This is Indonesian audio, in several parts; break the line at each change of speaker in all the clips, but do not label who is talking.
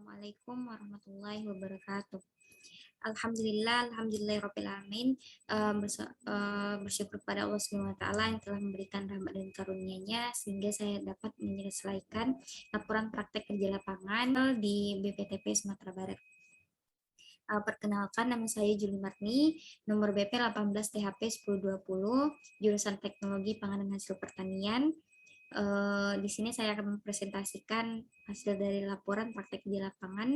Assalamualaikum warahmatullahi wabarakatuh. Alhamdulillahirabbil alamin. Bersyukur pada Allah Subhanahu wa taala yang telah memberikan rahmat dan karunia-Nya sehingga saya dapat menyelesaikan laporan praktek kerja lapangan di BPTP Sumatera Barat. Perkenalkan, nama saya Juli Marni, nomor BP 18 THP 1020, jurusan Teknologi Pangan dan Hasil Pertanian. Di sini saya akan mempresentasikan hasil dari laporan praktek di lapangan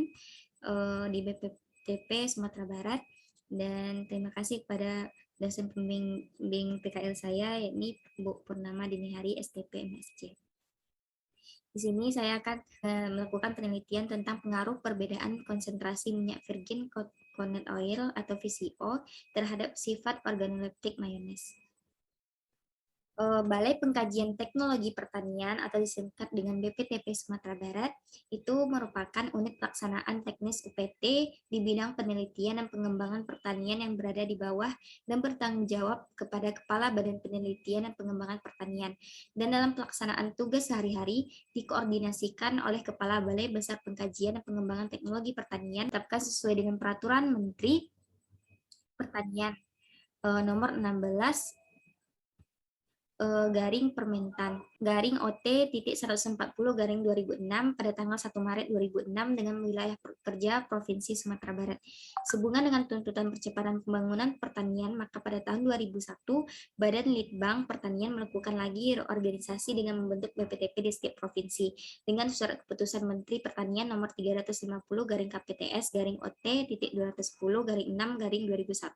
di BPTP Sumatera Barat, dan terima kasih kepada dosen pembimbing PKL saya, yakni Bu Purnama Dinihari STP MSc. Di sini saya akan melakukan penelitian tentang pengaruh perbedaan konsentrasi minyak virgin coconut oil atau VCO terhadap sifat organoleptik mayones. Balai Pengkajian Teknologi Pertanian atau disingkat dengan BPTP Sumatera Barat itu merupakan unit pelaksanaan teknis UPT di bidang penelitian dan pengembangan pertanian yang berada di bawah dan bertanggung jawab kepada Kepala Badan Penelitian dan Pengembangan Pertanian, dan dalam pelaksanaan tugas sehari-hari dikoordinasikan oleh Kepala Balai Besar Pengkajian dan Pengembangan Teknologi Pertanian tetapkan sesuai dengan Peraturan Menteri Pertanian nomor 16 garing Permentan garing OT titik 140 garing 2006 pada tanggal 1 Maret 2006 dengan wilayah kerja Provinsi Sumatera Barat. Sehubungan dengan tuntutan percepatan pembangunan pertanian, maka pada tahun 2001 Badan Litbang Pertanian melakukan lagi reorganisasi dengan membentuk BPTP di setiap provinsi dengan surat keputusan Menteri Pertanian nomor 350 garing KPTS garing OT titik 210 garing 6 garing 2001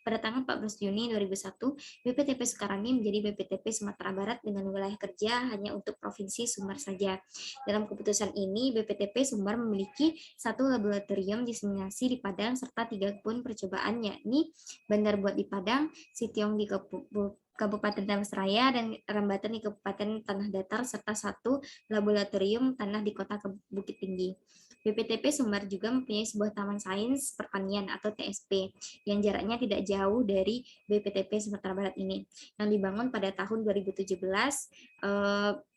pada tanggal 14 Juni 2001. BPTP sekarang ini menjadi BPTP Sumatera Barat dengan wilayah kerja hanya untuk Provinsi Sumbar saja. Dalam keputusan ini, BPTP Sumbar memiliki satu laboratorium diseminasi di Padang serta 3 kebun percobaan, yakni Bandar Buat di Padang, Sitiong di Kabupaten Damastraya, dan Rambatan di Kabupaten Tanah Datar, serta 1 laboratorium tanah di Kota Bukit Tinggi. BPTP Sumbar juga mempunyai sebuah Taman Sains Pertanian atau TSP yang jaraknya tidak jauh dari BPTP Sumatera Barat ini, yang dibangun pada tahun 2017.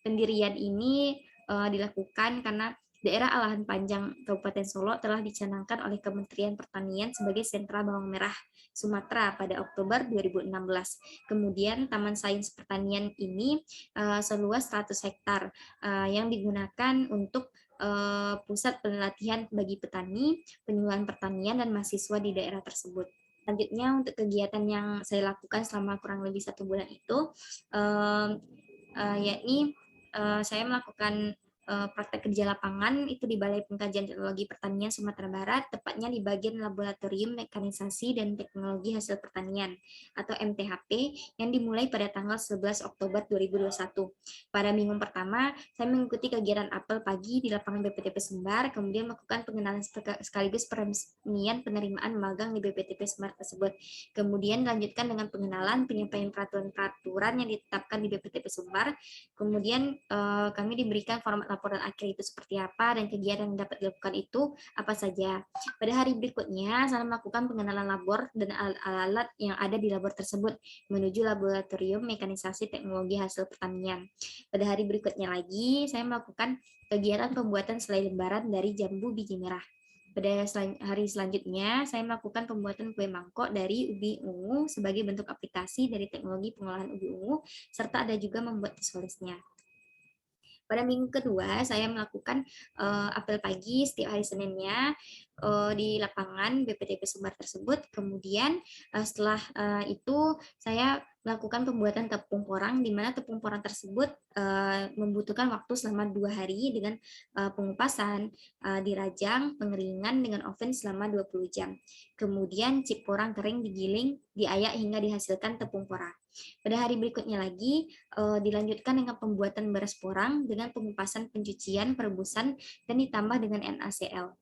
Pendirian ini dilakukan karena daerah Alahan Panjang Kabupaten Solo telah dicanangkan oleh Kementerian Pertanian sebagai sentra bawang merah Sumatera pada Oktober 2016. Kemudian Taman Sains Pertanian ini seluas 100 hektar yang digunakan untuk pusat pelatihan bagi petani, penyuluhan pertanian, dan mahasiswa di daerah tersebut. Selanjutnya, untuk kegiatan yang saya lakukan selama kurang lebih 1 bulan itu, yakni saya melakukan praktek kerja lapangan itu di Balai Pengkajian Teknologi Pertanian Sumatera Barat, tepatnya di bagian Laboratorium Mekanisasi dan Teknologi Hasil Pertanian atau MTHP, yang dimulai pada tanggal 11 Oktober 2021. Pada minggu pertama, saya mengikuti kegiatan apel pagi di lapangan BPTP Sumbar, kemudian melakukan pengenalan sekaligus peresmian penerimaan magang di BPTP Sumbar tersebut. Kemudian dilanjutkan dengan pengenalan penyampaian peraturan-peraturan yang ditetapkan di BPTP Sumbar. Kemudian kami diberikan format laporan akhir itu seperti apa, dan kegiatan yang dapat dilakukan itu apa saja. Pada hari berikutnya, saya melakukan pengenalan labor dan alat-alat yang ada di labor tersebut menuju Laboratorium Mekanisasi Teknologi Hasil Pertanian. Pada hari berikutnya lagi, saya melakukan kegiatan pembuatan selai lembaran dari jambu biji merah. Pada hari selanjutnya, saya melakukan pembuatan kue mangkok dari ubi ungu sebagai bentuk aplikasi dari teknologi pengolahan ubi ungu, serta ada juga membuat visualisnya. Pada minggu kedua, saya melakukan apel pagi setiap hari Seninnya di lapangan BPTP Sumbar tersebut. Kemudian setelah itu saya melakukan pembuatan tepung porang, di mana tepung porang tersebut membutuhkan waktu selama 2 hari dengan pengupasan, dirajang, pengeringan dengan oven selama 20 jam. Kemudian chip porang kering digiling, diayak hingga dihasilkan tepung porang. Pada hari berikutnya lagi dilanjutkan dengan pembuatan beras porang dengan pengupasan, pencucian, perebusan, dan ditambah dengan NaCl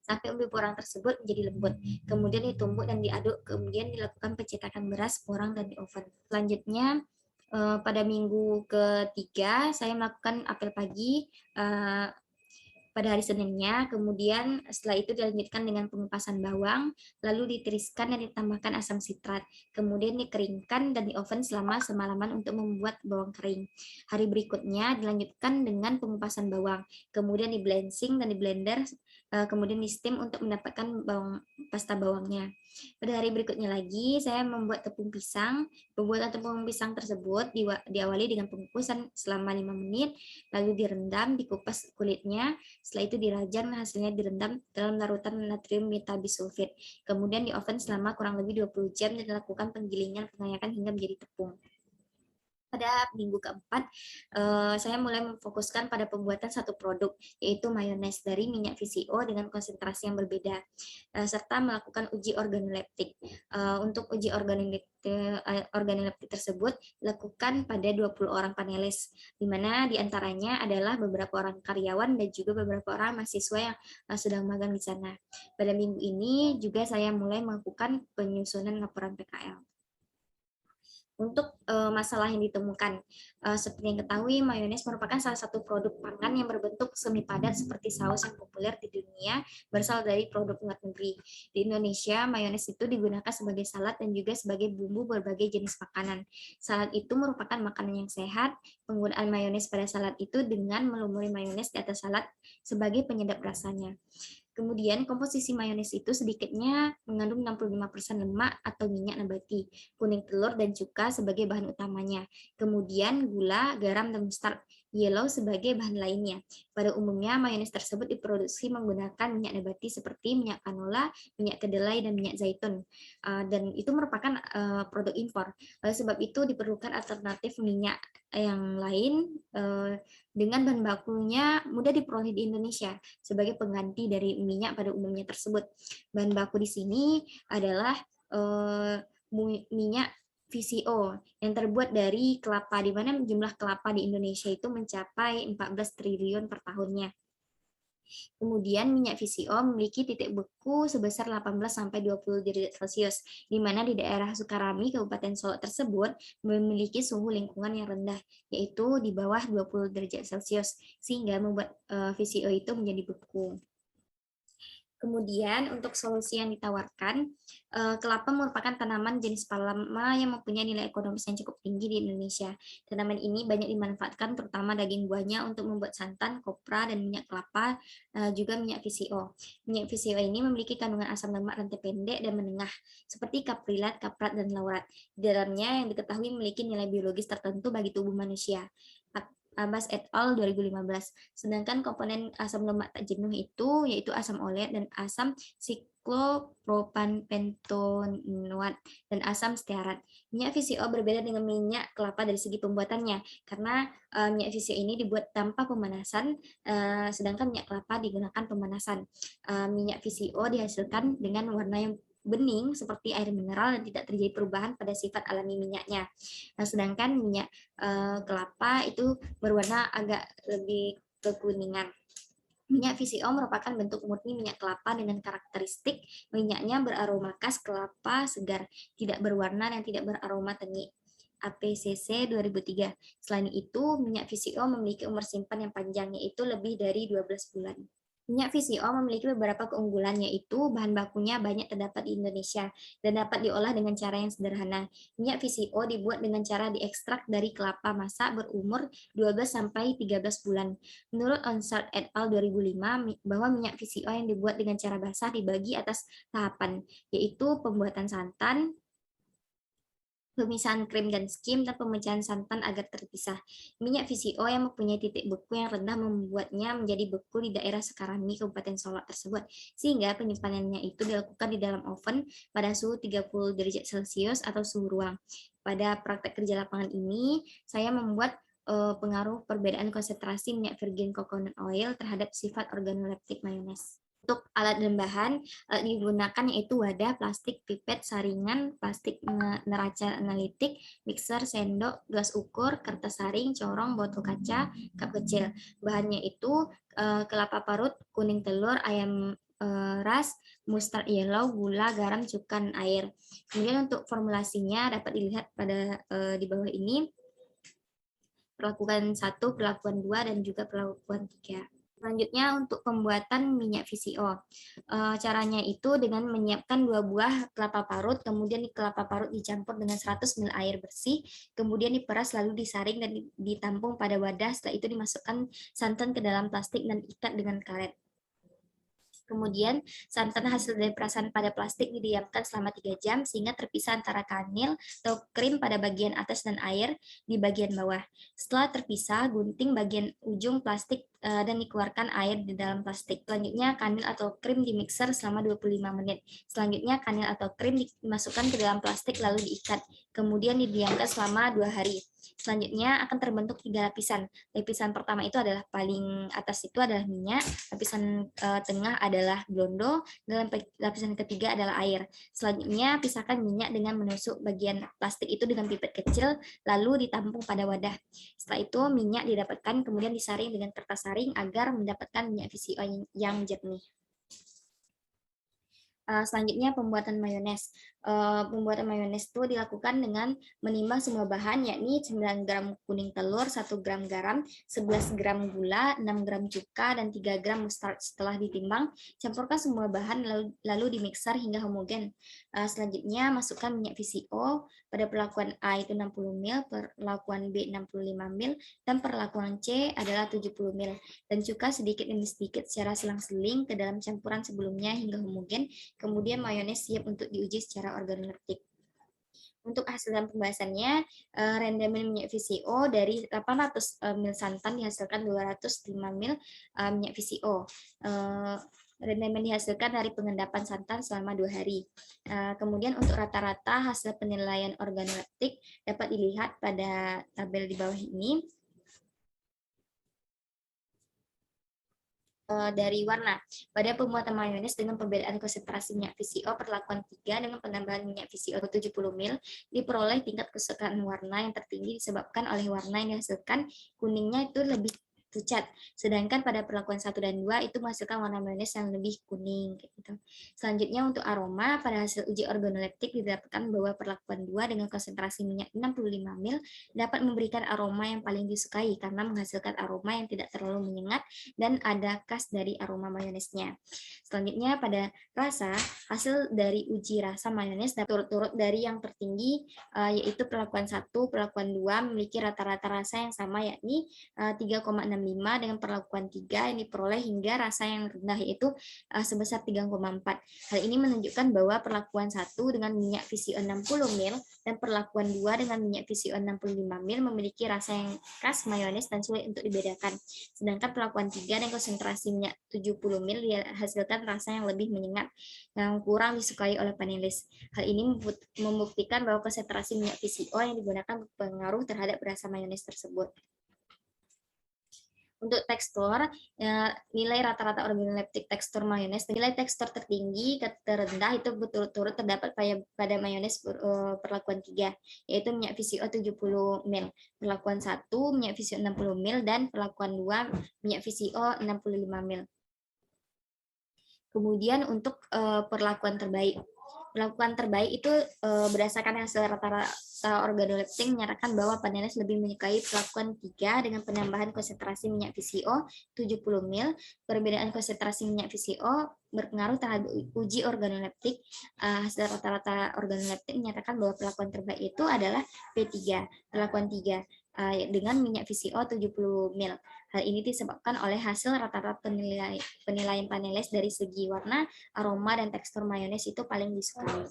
sampai ubi porang tersebut menjadi lembut. Kemudian ditumbuk dan diaduk, kemudian dilakukan pencetakan beras porang dan di oven. Selanjutnya pada minggu ketiga saya melakukan apel pagi pada hari Seninnya. Kemudian setelah itu dilanjutkan dengan pengupasan bawang, lalu ditiriskan dan ditambahkan asam sitrat. Kemudian dikeringkan dan di oven selama semalaman untuk membuat bawang kering. Hari berikutnya dilanjutkan dengan pengupasan bawang, kemudian di blanching dan di blender, kemudian di steam untuk mendapatkan pasta bawangnya. Pada hari berikutnya lagi, saya membuat tepung pisang. Pembuatan tepung pisang tersebut diawali dengan pengukusan selama 5 menit, lalu direndam, dikupas kulitnya, setelah itu dirajang, hasilnya direndam dalam larutan natrium metabisulfit. Kemudian di oven selama kurang lebih 20 jam dan dilakukan penggilingan pengayakan hingga menjadi tepung. Pada minggu keempat, saya mulai memfokuskan pada pembuatan satu produk, yaitu mayones dari minyak VCO dengan konsentrasi yang berbeda, serta melakukan uji organoleptik. Untuk uji organoleptik tersebut dilakukan pada 20 orang panelis, di mana diantaranya adalah beberapa orang karyawan dan juga beberapa orang mahasiswa yang sedang magang di sana. Pada minggu ini juga saya mulai melakukan penyusunan laporan PKL. Untuk masalah yang ditemukan, seperti yang ketahui, mayones merupakan salah satu produk pangan yang berbentuk semi padat seperti saus yang populer di dunia berasal dari produk luar negeri. Di Indonesia, mayones itu digunakan sebagai salad dan juga sebagai bumbu berbagai jenis makanan. Salad itu merupakan makanan yang sehat. Penggunaan mayones pada salad itu dengan melumuri mayones di atas salad sebagai penyedap rasanya. Kemudian komposisi mayones itu sedikitnya mengandung 65% lemak atau minyak nabati, kuning telur dan cuka sebagai bahan utamanya. Kemudian gula, garam, dan mustard yellow sebagai bahan lainnya. Pada umumnya mayones tersebut diproduksi menggunakan minyak nabati seperti minyak canola, minyak kedelai, dan minyak zaitun. Dan itu merupakan produk impor. Oleh sebab itu diperlukan alternatif minyak yang lain dengan bahan bakunya mudah diperoleh di Indonesia sebagai pengganti dari minyak pada umumnya tersebut. Bahan baku di sini adalah minyak VCO yang terbuat dari kelapa, di mana jumlah kelapa di Indonesia itu mencapai 14 triliun per tahunnya. Kemudian minyak VCO memiliki titik beku sebesar 18-20 derajat Celcius, di mana di daerah Sukarami, Kabupaten Solo tersebut memiliki suhu lingkungan yang rendah, yaitu di bawah 20 derajat Celcius, sehingga membuat VCO itu menjadi beku. Kemudian untuk solusi yang ditawarkan, kelapa merupakan tanaman jenis palma yang mempunyai nilai ekonomis yang cukup tinggi di Indonesia. Tanaman ini banyak dimanfaatkan terutama daging buahnya untuk membuat santan, kopra, dan minyak kelapa, juga minyak VCO. Minyak VCO ini memiliki kandungan asam lemak rantai pendek dan menengah, seperti kaprilat, kaprat, dan laurat. Di dalamnya yang diketahui memiliki nilai biologis tertentu bagi tubuh manusia. Abbas et al. 2015. Sedangkan komponen asam lemak tak jenuh itu yaitu asam olet dan asam siklopropanpentanoat dan asam stearat. Minyak VCO berbeda dengan minyak kelapa dari segi pembuatannya karena minyak VCO ini dibuat tanpa pemanasan, sedangkan minyak kelapa digunakan pemanasan. Minyak VCO dihasilkan dengan warna yang bening seperti air mineral dan tidak terjadi perubahan pada sifat alami minyaknya. Sedangkan minyak kelapa itu berwarna agak lebih kekuningan. Minyak VCO merupakan bentuk murni minyak kelapa dengan karakteristik minyaknya beraroma khas kelapa segar, tidak berwarna dan tidak beraroma tengi. APCC 2003. Selain itu, minyak VCO memiliki umur simpan yang panjang, yaitu lebih dari 12 bulan. Minyak VCO memiliki beberapa keunggulan, yaitu bahan bakunya banyak terdapat di Indonesia dan dapat diolah dengan cara yang sederhana. Minyak VCO dibuat dengan cara diekstrak dari kelapa masak berumur 12-13 bulan. Menurut Onsard et al. 2005, bahwa minyak VCO yang dibuat dengan cara basah dibagi atas tahapan, yaitu pembuatan santan, pemisahan krim dan skim, dan pemecahan santan agar terpisah. Minyak VCO yang mempunyai titik beku yang rendah membuatnya menjadi beku di daerah Sukarami, Kabupaten Solo tersebut, sehingga penyimpanannya itu dilakukan di dalam oven pada suhu 30 derajat Celcius atau suhu ruang. Pada praktek kerja lapangan ini, saya membuat pengaruh perbedaan konsentrasi minyak virgin coconut oil terhadap sifat organoleptik mayones. Untuk alat dan bahan digunakan yaitu wadah, plastik, pipet, saringan, plastik neraca analitik, mixer, sendok, gelas ukur, kertas saring, corong, botol kaca, cup kecil. Bahannya itu kelapa parut, kuning telur, ayam ras, mustard yellow, gula, garam, cuka, dan air. Kemudian untuk formulasinya dapat dilihat pada di bawah ini. Perlakuan 1, perlakuan 2, dan juga perlakuan 3. Selanjutnya untuk pembuatan minyak VCO. Caranya itu dengan menyiapkan 2 buah kelapa parut, kemudian di kelapa parut dicampur dengan 100 ml air bersih, kemudian diperas lalu disaring dan ditampung pada wadah, setelah itu dimasukkan santan ke dalam plastik dan ikat dengan karet. Kemudian santan hasil dari perasan pada plastik didiamkan selama 3 jam sehingga terpisah antara kanil atau krim pada bagian atas dan air di bagian bawah. Setelah terpisah, gunting bagian ujung plastik dan dikeluarkan air di dalam plastik. Selanjutnya kanil atau krim dimixer selama 25 menit. Selanjutnya kanil atau krim dimasukkan ke dalam plastik lalu diikat. Kemudian didiamkan selama 2 hari. Selanjutnya akan terbentuk 3 lapisan. Lapisan pertama itu adalah paling atas itu adalah minyak, lapisan tengah adalah blondo, dan lapisan ketiga adalah air. Selanjutnya pisahkan minyak dengan menusuk bagian plastik itu dengan pipet kecil, lalu ditampung pada wadah. Setelah itu minyak didapatkan kemudian disaring dengan kertas saring agar mendapatkan minyak VCO yang jernih. Selanjutnya pembuatan mayones. Pembuatan mayones itu dilakukan dengan menimbang semua bahan, yakni 9 gram kuning telur, 1 gram garam, 11 gram gula, 6 gram cuka, dan 3 gram mustard. Setelah ditimbang, campurkan semua bahan lalu dimixer hingga homogen. Selanjutnya masukkan minyak VCO pada perlakuan A itu 60 ml, perlakuan B 65 ml, dan perlakuan C adalah 70 ml. Dan cuka sedikit demi sedikit secara selang-seling ke dalam campuran sebelumnya hingga homogen. Kemudian mayones siap untuk diuji secara organoleptik. Untuk hasil dan pembahasannya, rendaman minyak VCO dari 800 ml santan dihasilkan 205 ml minyak VCO. Rendaman dihasilkan dari pengendapan santan selama 2 hari. Kemudian untuk rata-rata hasil penilaian organoleptik dapat dilihat pada tabel di bawah ini. Dari warna. Pada pembuatan mayones dengan perbedaan konsentrasi minyak VCO perlakuan 3 dengan penambahan minyak VCO 70 ml diperoleh tingkat kesukaan warna yang tertinggi disebabkan oleh warna yang dihasilkan kuningnya itu lebih pucat. Sedangkan pada perlakuan 1 dan 2 itu menghasilkan warna mayones yang lebih kuning gitu. Selanjutnya untuk aroma, pada hasil uji organoleptik didapatkan bahwa perlakuan 2 dengan konsentrasi minyak 65 ml dapat memberikan aroma yang paling disukai karena menghasilkan aroma yang tidak terlalu menyengat dan ada khas dari aroma mayonesnya. Selanjutnya pada rasa, hasil dari uji rasa mayones dapat turut-turut dari yang tertinggi yaitu perlakuan 1, perlakuan 2 memiliki rata-rata rasa yang sama yakni 3,65 dengan perlakuan 3 yang diperoleh hingga rasa yang rendah yaitu sebesar 3,4. Hal ini menunjukkan bahwa perlakuan 1 dengan minyak VCO 60 ml dan perlakuan 2 dengan minyak VCO 65 ml memiliki rasa yang khas mayones dan sulit untuk dibedakan. Sedangkan perlakuan 3 dan konsentrasi minyak 70 ml dihasilkan rasa yang lebih menyengat, yang kurang disukai oleh panelis. Hal ini membuktikan bahwa konsentrasi minyak VCO yang digunakan berpengaruh terhadap rasa mayones tersebut. Untuk tekstur, nilai rata-rata organoleptik tekstur mayones, nilai tekstur tertinggi ke terendah itu berturut-turut terdapat pada mayones perlakuan 3, yaitu minyak VCO 70 ml, perlakuan 1 minyak VCO 60 ml, dan perlakuan 2 minyak VCO 65 ml. Kemudian untuk perlakuan terbaik. Perlakuan terbaik itu berdasarkan hasil rata-rata organoleptik menyatakan bahwa panelis lebih menyukai perlakuan 3 dengan penambahan konsentrasi minyak VCO 70 ml. Perbedaan konsentrasi minyak VCO berpengaruh terhadap uji organoleptik. Hasil rata-rata organoleptik menyatakan bahwa perlakuan terbaik itu adalah P3, perlakuan 3 dengan minyak VCO 70 ml. Hal ini disebabkan oleh hasil rata-rata penilaian panelis dari segi warna, aroma, dan tekstur mayones itu paling disukai.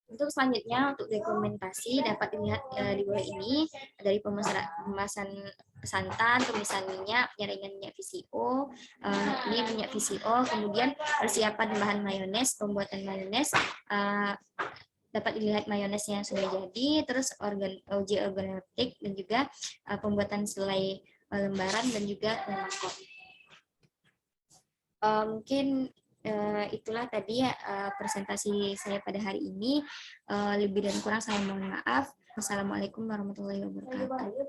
Untuk selanjutnya, untuk dokumentasi dapat dilihat di bawah ini dari pemasan santan, pemisahan minyak, penyaringan minyak VCO, ini minyak VCO, kemudian persiapan bahan mayones, pembuatan mayones, dapat dilihat mayonesnya yang sudah jadi, terus uji organoleptik, dan juga pembuatan selai lembaran dan juga mangkok. Mungkin itulah tadi presentasi saya pada hari ini. Lebih dan kurang saya mohon maaf. Wassalamualaikum warahmatullahi wabarakatuh.